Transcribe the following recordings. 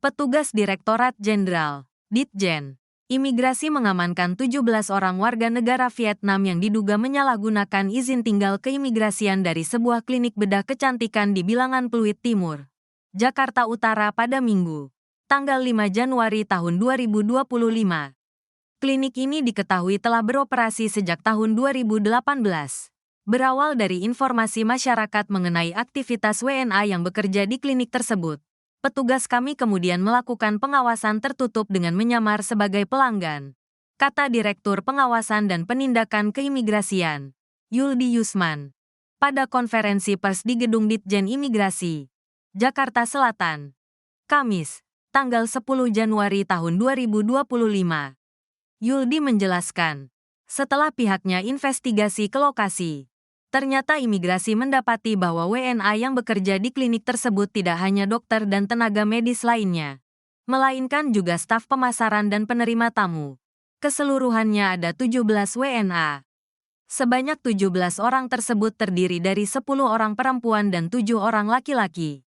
Petugas Direktorat Jenderal Ditjen Imigrasi mengamankan 17 orang warga negara Vietnam yang diduga menyalahgunakan izin tinggal keimigrasian dari sebuah klinik bedah kecantikan di Bilangan Pluit Timur, Jakarta Utara pada Minggu, tanggal 5 Januari tahun 2025. Klinik ini diketahui telah beroperasi sejak tahun 2018. Berawal dari informasi masyarakat mengenai aktivitas WNA yang bekerja di klinik tersebut, petugas kami kemudian melakukan pengawasan tertutup dengan menyamar sebagai pelanggan, kata Direktur Pengawasan dan Penindakan Keimigrasian, Yuldi Yusman, pada konferensi pers di Gedung Ditjen Imigrasi, Jakarta Selatan, Kamis, tanggal 10 Januari tahun 2025. Yuldi menjelaskan, setelah pihaknya investigasi ke lokasi, ternyata imigrasi mendapati bahwa WNA yang bekerja di klinik tersebut tidak hanya dokter dan tenaga medis lainnya, melainkan juga staf pemasaran dan penerima tamu. Keseluruhannya ada 17 WNA. Sebanyak 17 orang tersebut terdiri dari 10 orang perempuan dan 7 orang laki-laki.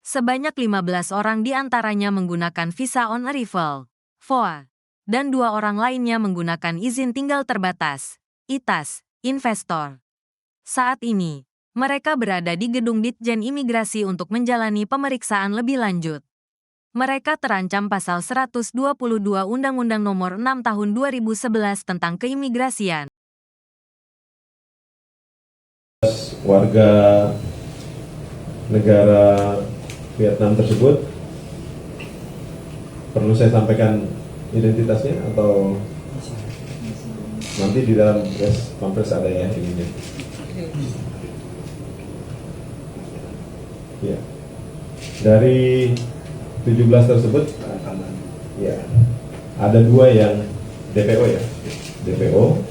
Sebanyak 15 orang diantaranya menggunakan visa on arrival, VOA, dan 2 orang lainnya menggunakan izin tinggal terbatas, ITAS, investor. Saat ini, mereka berada di Gedung Ditjen Imigrasi untuk menjalani pemeriksaan lebih lanjut. Mereka terancam pasal 122 Undang-Undang Nomor 6 Tahun 2011 tentang keimigrasian. Warga negara Vietnam tersebut, perlu saya sampaikan identitasnya atau nanti di dalam press conference ada ya ininya. Ya. Dari 17 tersebut, ya, ada 2 yang DPO ya, DPO.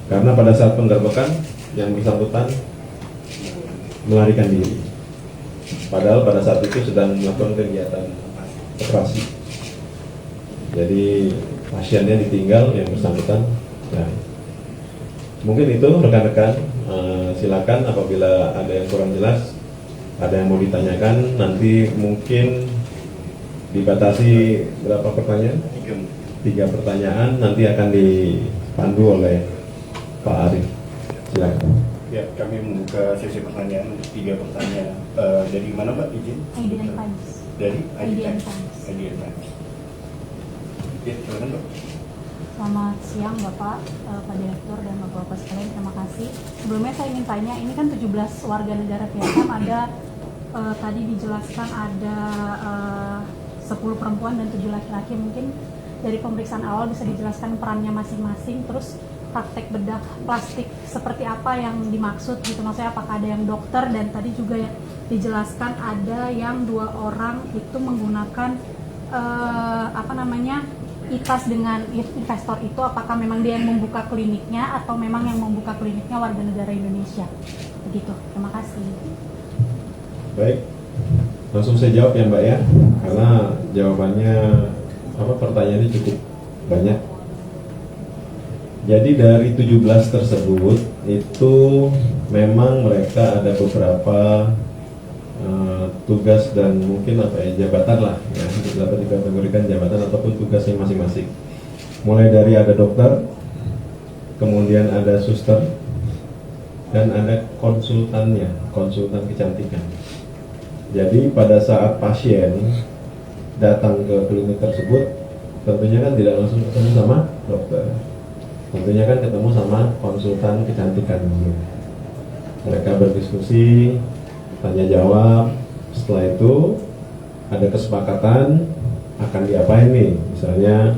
Karena pada saat penggerbekan yang bersangkutan melarikan diri. Padahal pada saat itu sedang melakukan kegiatan operasi. Jadi pasiennya ditinggal yang bersangkutan. Nah, mungkin itu rekan-rekan, silakan apabila ada yang kurang jelas, ada yang mau ditanyakan, nanti mungkin dibatasi berapa pertanyaan? 3 pertanyaan, nanti akan dipandu oleh Pak Arif. Silakan. Ya, kami membuka sesi pertanyaan, 3 pertanyaan. Dari mana Pak izin? IDN Times. Dari IDN Times. IDN Times. Ya, silakan Pak. Selamat siang Bapak, Pak Direktur dan Bapak-Bapak sekalian, terima kasih. Sebelumnya saya ingin tanya, ini kan 17 warga negara Vietnam, ada tadi dijelaskan ada 10 perempuan dan 7 laki-laki. Mungkin dari pemeriksaan awal bisa dijelaskan perannya masing-masing, terus praktek bedah plastik seperti apa yang dimaksud gitu, maksudnya apakah ada yang dokter, dan tadi juga ya dijelaskan ada yang 2 orang itu menggunakan ITAS dengan investor itu, apakah memang dia yang membuka kliniknya atau memang yang membuka kliniknya warga negara Indonesia? Begitu, terima kasih. Baik, langsung saya jawab ya Mbak ya, karena jawabannya pertanyaannya cukup banyak. Jadi dari 17 tersebut itu memang mereka ada beberapa tugas dan mungkin jabatan lah ya, dapat dikategorikan jabatan ataupun tugasnya masing-masing. Mulai dari ada dokter, kemudian ada suster, dan ada konsultannya, konsultan kecantikan. Jadi pada saat pasien datang ke klinik tersebut, tentunya kan tidak langsung ketemu sama dokter, tentunya kan ketemu sama konsultan kecantikan. Mereka berdiskusi, tanya jawab. Setelah itu ada kesepakatan akan diapain nih, misalnya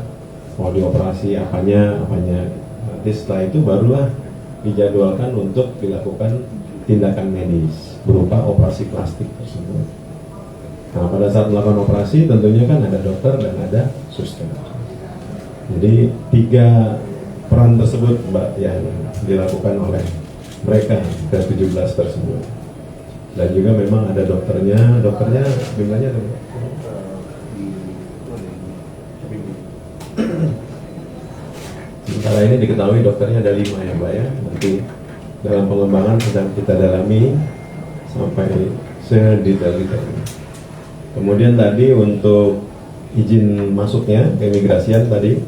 mau dioperasi apanya. Nanti setelah itu barulah dijadwalkan untuk dilakukan tindakan medis berupa operasi plastik tersebut. Nah, pada saat melakukan operasi tentunya kan ada dokter dan ada suster. Jadi 3 peran tersebut Mbak yang dilakukan oleh mereka dari 17 tersebut. Dan juga memang ada dokternya jumlahnya ada. Sementara ini diketahui dokternya ada 5 ya Mbak ya. Nanti dalam pengembangan sedang kita dalami sampai sedetail-detailnya. Kemudian tadi untuk izin masuknya ke imigrasian tadi,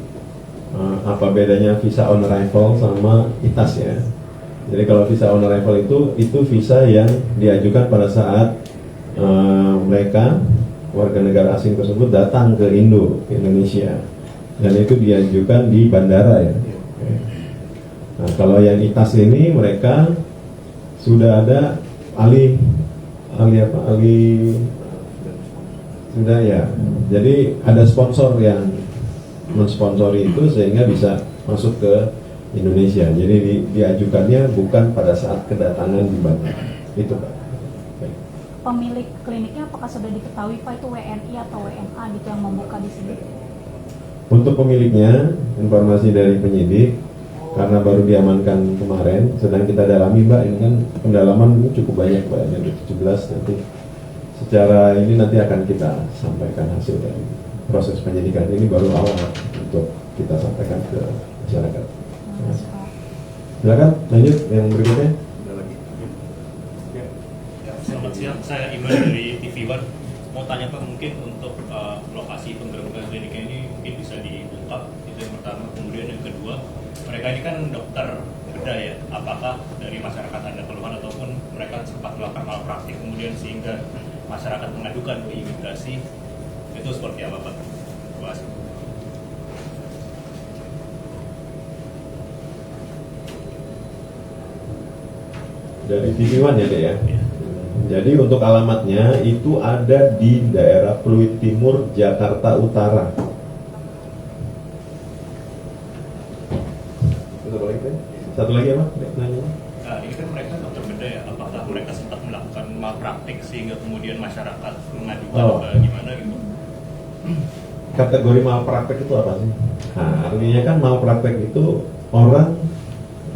apa bedanya visa on arrival sama ITAS ya? Jadi kalau visa on arrival itu visa yang diajukan pada saat mereka warga negara asing tersebut datang ke Indonesia, dan itu diajukan di bandara ya. Nah, kalau yang ITAS ini mereka sudah ada ahli sudah ya. Jadi ada sponsor yang mensponsori itu sehingga bisa masuk ke Indonesia. Jadi diajukannya bukan pada saat kedatangan di bandara. Itu Pak. Pemilik kliniknya apakah sudah diketahui Pak itu WNI atau WNA gitu yang membuka di sini? Untuk pemiliknya, informasi dari penyidik karena baru diamankan kemarin, sedang kita dalami Mbak. Ini kan pendalaman ini cukup banyak Mbak, ada 17 nanti. Secara ini nanti akan kita sampaikan hasil dari proses penyidikan. Ini baru awal untuk kita sampaikan ke masyarakat. Nah, silakan lanjut yang berikutnya. Selamat siang, saya Iman dari TV One. Mau tanya Pak, mungkin untuk lokasi penggerebekan kliniknya ini mungkin bisa diungkap, itu yang pertama. Kemudian yang kedua, mereka ini kan dokter bedah ya, apakah dari masyarakat ada keluhan ataupun mereka sempat melakukan malpraktik kemudian sehingga masyarakat mengadukan ke imigrasi, itu seperti apa Pak? Terima kasih. Dari TV One ya Dek ya? Jadi untuk alamatnya itu ada di daerah Pluit Timur, Jakarta Utara. Satu lagi apa? Nah, ini kan mereka dokter bedah ya, apakah mereka sempat melakukan malpraktik sehingga kemudian masyarakat mengadukan gimana gitu? Kategori malpraktek itu apa sih? Nah, artinya kan malpraktek itu orang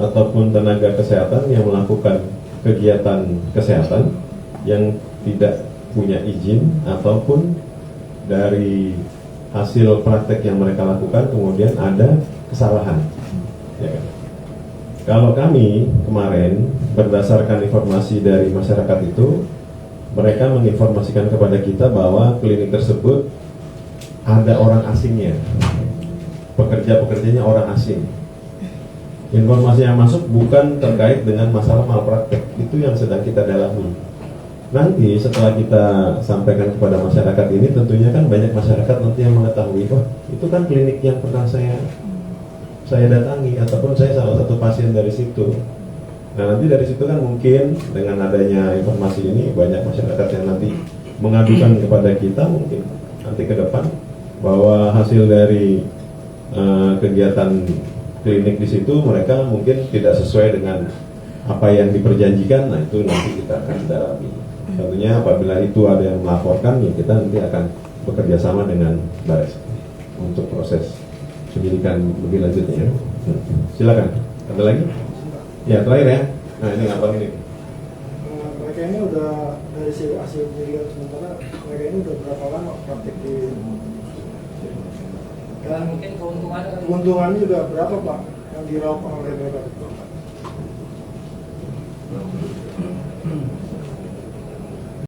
ataupun tenaga kesehatan yang melakukan kegiatan kesehatan yang tidak punya izin ataupun dari hasil praktek yang mereka lakukan kemudian ada kesalahan. Ya kan? Kalau kami kemarin berdasarkan informasi dari masyarakat itu, mereka menginformasikan kepada kita bahwa klinik tersebut ada orang asingnya, pekerja-pekerjanya orang asing. Informasi yang masuk bukan terkait dengan masalah malpraktek, itu yang sedang kita dalami. Nanti setelah kita sampaikan kepada masyarakat ini, tentunya kan banyak masyarakat nanti yang mengetahui, wah itu kan klinik yang pernah saya datangi, ataupun saya salah satu pasien dari situ. Nah nanti dari situ kan mungkin dengan adanya informasi ini banyak masyarakat yang nanti mengadukan kepada kita mungkin nanti ke depan bahwa hasil dari kegiatan klinik di situ mereka mungkin tidak sesuai dengan apa yang diperjanjikan. Nah itu nanti kita akan dalami. Tentunya apabila itu ada yang melaporkan, ya kita nanti akan bekerja sama dengan Baris untuk proses penyidikan lebih lanjutnya. Silakan. Ada lagi? Ya terakhir ya. Nah ini apa ini? Mereka ini udah dari hasil penyidikan sementara, mereka ini udah berapa lama praktik di dan mungkin keuntungannya juga berapa Pak yang diraup oleh mereka?